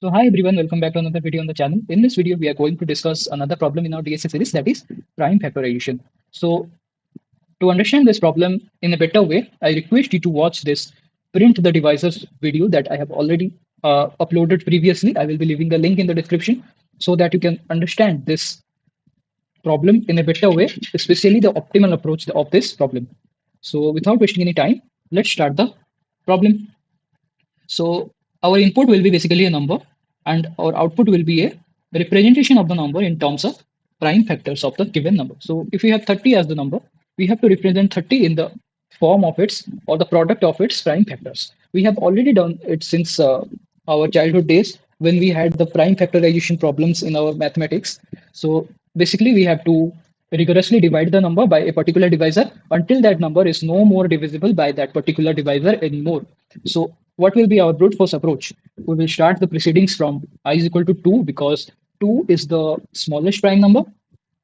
So hi everyone, welcome back to another video on the channel. In this video, we are going to discuss another problem in our DSA series, that is prime factorization. So to understand this problem in a better way, I request you to watch this print the devices video that I have already uploaded previously. I will be leaving the link in the description so that you can understand this problem in a better way, especially the optimal approach of this problem. So without wasting any time, let's start the problem. So our input will be basically a number, and our output will be a representation of the number in terms of prime factors of the given number. So if we have 30 as the number, we have to represent 30 in the form of its or the product of its prime factors. We have already done it since our childhood days when we had the prime factorization problems in our mathematics. So basically, we have to rigorously divide the number by a particular divisor until that number is no more divisible by that particular divisor anymore. So what will be our brute force approach? We will start the proceedings from I is equal to 2 because 2 is the smallest prime number.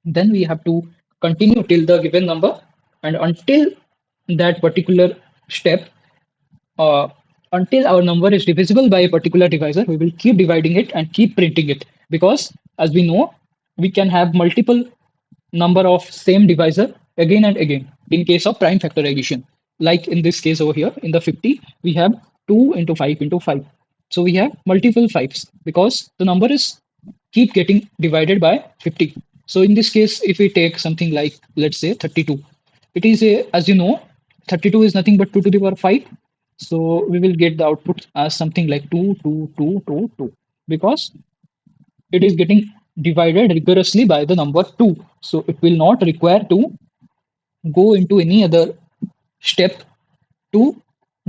Then we have to continue till the given number, and until that particular step, uh, until our number is divisible by a particular divisor, we will keep dividing it and keep printing it, because as we know, we can have multiple number of same divisor again and again in case of prime factorization. Like in this case over here, in the 50, we have 2 into 5 into 5. So we have multiple 5s because the number is keep getting divided by 50. So in this case, if we take something like, let's say 32, it is a, as you know, 32 is nothing but 2 to the power 5. So we will get the output as something like 2, 2, 2, 2, 2, because it is getting divided rigorously by the number 2. So it will not require to go into any other step to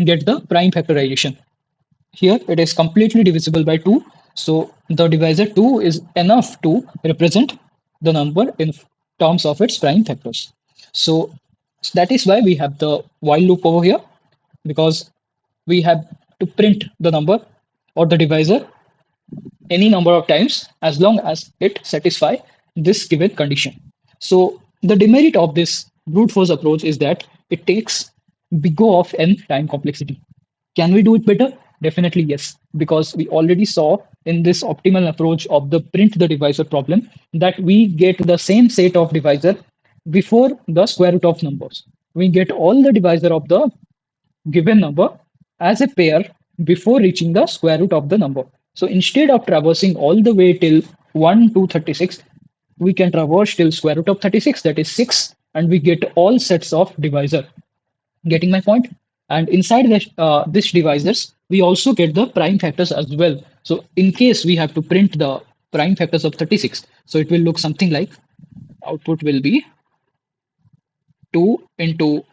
get the prime factorization. Here it is completely divisible by 2. So the divisor 2 is enough to represent the number in terms of its prime factors. So that is why we have the while loop over here, because we have to print the number or the divisor any number of times as long as it satisfy this given condition. So the demerit of this brute force approach is that it takes big O of n time complexity. Can we do it better? Definitely yes, because we already saw in this optimal approach of the print the divisor problem that we get the same set of divisor before the square root of numbers. We get all the divisor of the given number as a pair before reaching the square root of the number. So instead of traversing all the way till 1 to 36, we can traverse till square root of 36, that is 6, and we get all sets of divisor. Getting my point? And inside this divisors, we also get the prime factors as well. So in case we have to print the prime factors of 36, so it will look something like output will be 2 into,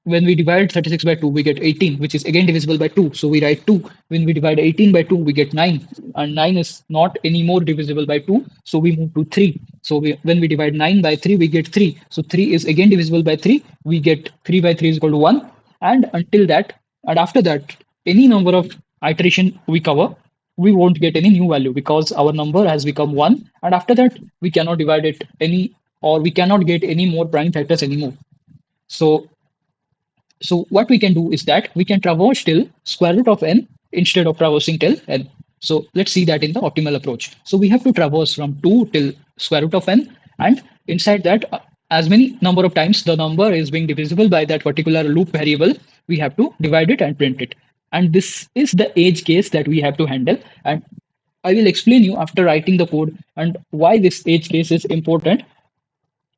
when we divide 36 by 2, we get 18, which is again divisible by 2. So we write 2. When we divide 18 by 2, we get 9. And 9 is not anymore divisible by 2. So we move to 3. So when we divide 9 by 3, we get 3. So 3 is again divisible by 3. We get 3 by 3 is equal to 1. And until that, and after that, any number of iteration we cover, we won't get any new value because our number has become 1. And after that, we cannot divide it any, or we cannot get any more prime factors anymore. So what we can do is that we can traverse till square root of n instead of traversing till n. So let's see that in the optimal approach. So we have to traverse from 2 till square root of n, and inside that, as many number of times the number is being divisible by that particular loop variable, we have to divide it and print it. And this is the edge case that we have to handle. And I will explain you after writing the code and why this edge case is important.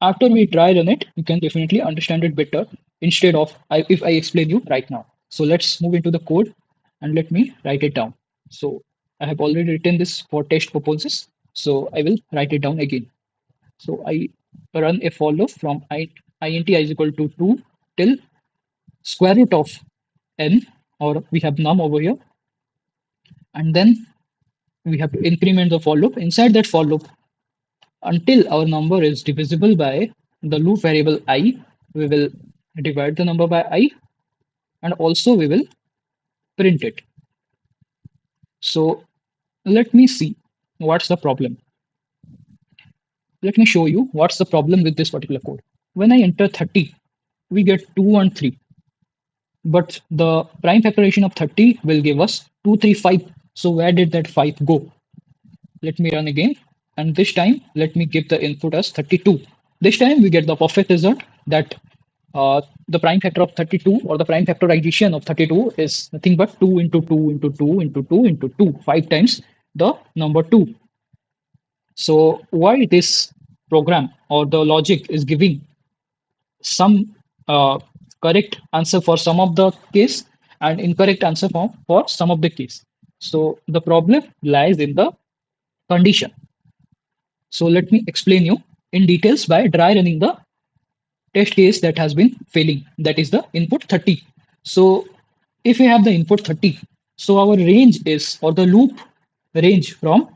After we try run it, you can definitely understand it better instead of if I explain you right now. So let's move into the code and let me write it down. So I have already written this for test purposes. So I will write it down again. So I run a for loop from int I is equal to 2 till square root of n, or we have num over here. And then we have to increment the for loop. Inside that for loop, until our number is divisible by the loop variable I, we will divide the number by I, and also we will print it. So let me see what's the problem. Let me show you what's the problem with this particular code. When I enter 30, we get 2 and 3. But the prime factorization of 30 will give us 2, 3, 5. So where did that 5 go? Let me run again. And this time, let me give the input as 32. This time we get the perfect result that the prime factor of 32 or the prime factorization of 32 is nothing but 2 into 2 into 2 into 2 into 2, 5 times the number 2. So why this program or the logic is giving some correct answer for some of the case and incorrect answer for some of the case. So the problem lies in the condition. So let me explain you in details by dry running the test case that has been failing. That is the input 30. So if we have the input 30, so our range is or the loop range from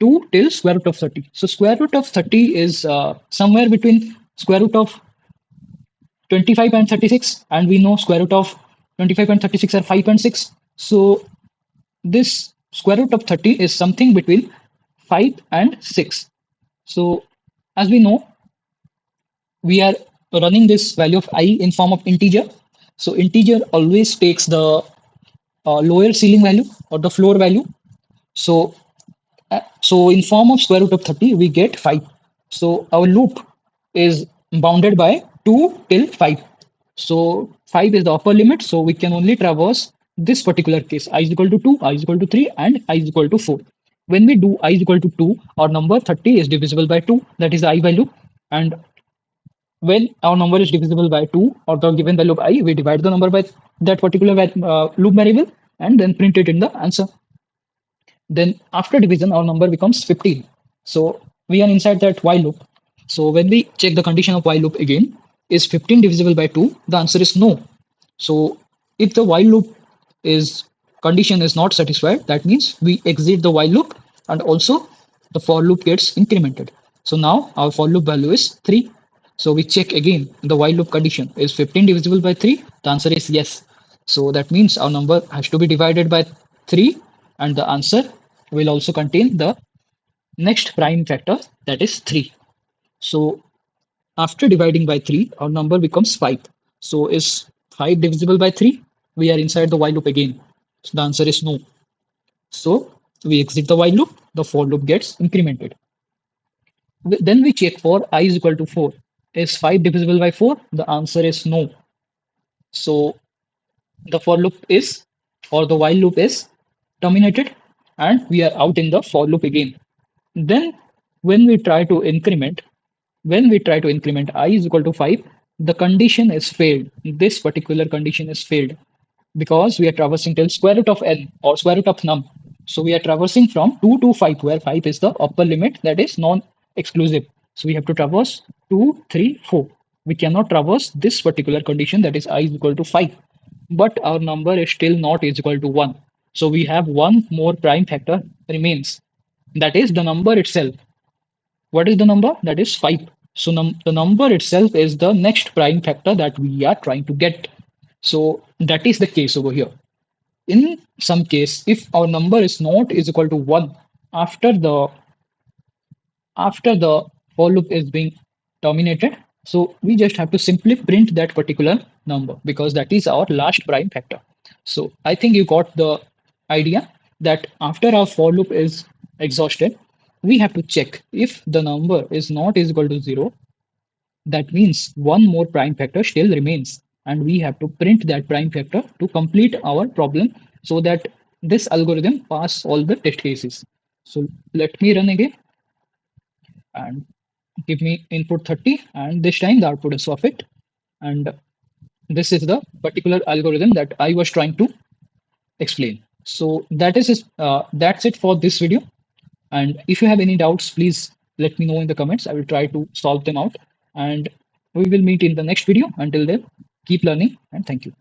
2 till square root of 30. So square root of 30 is somewhere between square root of 25 and 36, and we know square root of 25 and 36 are 5.6. So this square root of 30 is something between 5 and 6. So as we know, we are running this value of I in form of integer. So integer always takes the lower ceiling value or the floor value. So so in form of square root of 30, we get 5. So our loop is bounded by 2 till 5. So 5 is the upper limit. So we can only traverse this particular case. I is equal to 2, I is equal to 3, and I is equal to 4. When we do I is equal to 2, our number 30 is divisible by 2. That is the I value. And when our number is divisible by 2 or the given value of I, we divide the number by that particular loop variable and then print it in the answer. Then after division, our number becomes 15. So we are inside that while loop. So when we check the condition of while loop again, is 15 divisible by 2? The answer is no. So if the while loop is condition is not satisfied, that means we exit the while loop and also the for loop gets incremented. So now our for loop value is 3. So we check again the while loop condition is 15 divisible by 3. The answer is yes. So that means our number has to be divided by 3 and the answer will also contain the next prime factor that is 3. So after dividing by 3, our number becomes 5. So is 5 divisible by 3? We are inside the while loop again. So the answer is no. So we exit the while loop, the for loop gets incremented. Then we check for I is equal to 4. Is 5 divisible by 4? The answer is no. So the for loop is or the while loop is terminated and we are out in the for loop again. Then when we try to increment, when we try to increment I is equal to 5, the condition is failed. This particular condition is failed because we are traversing till square root of n or square root of num. So we are traversing from 2 to 5, where 5 is the upper limit that is non-exclusive. So we have to traverse 2, 3, 4. We cannot traverse this particular condition that is I is equal to 5. But our number is still not is equal to 1. So we have one more prime factor remains. That is the number itself. What is the number? That is 5. So the number itself is the next prime factor that we are trying to get. So that is the case over here. In some case, if our number is not is equal to 1 after the for loop is being terminated, so we just have to simply print that particular number because that is our last prime factor. So I think you got the idea that after our for loop is exhausted, we have to check if the number is not is equal to 0. That means one more prime factor still remains, and we have to print that prime factor to complete our problem so that this algorithm pass all the test cases. So let me run again and give me input 30, and this time the output is perfect. And this is the particular algorithm that I was trying to explain. So that's it for this video. And if you have any doubts, please let me know in the comments. I will try to solve them out. And we will meet in the next video. Until then, keep learning and thank you.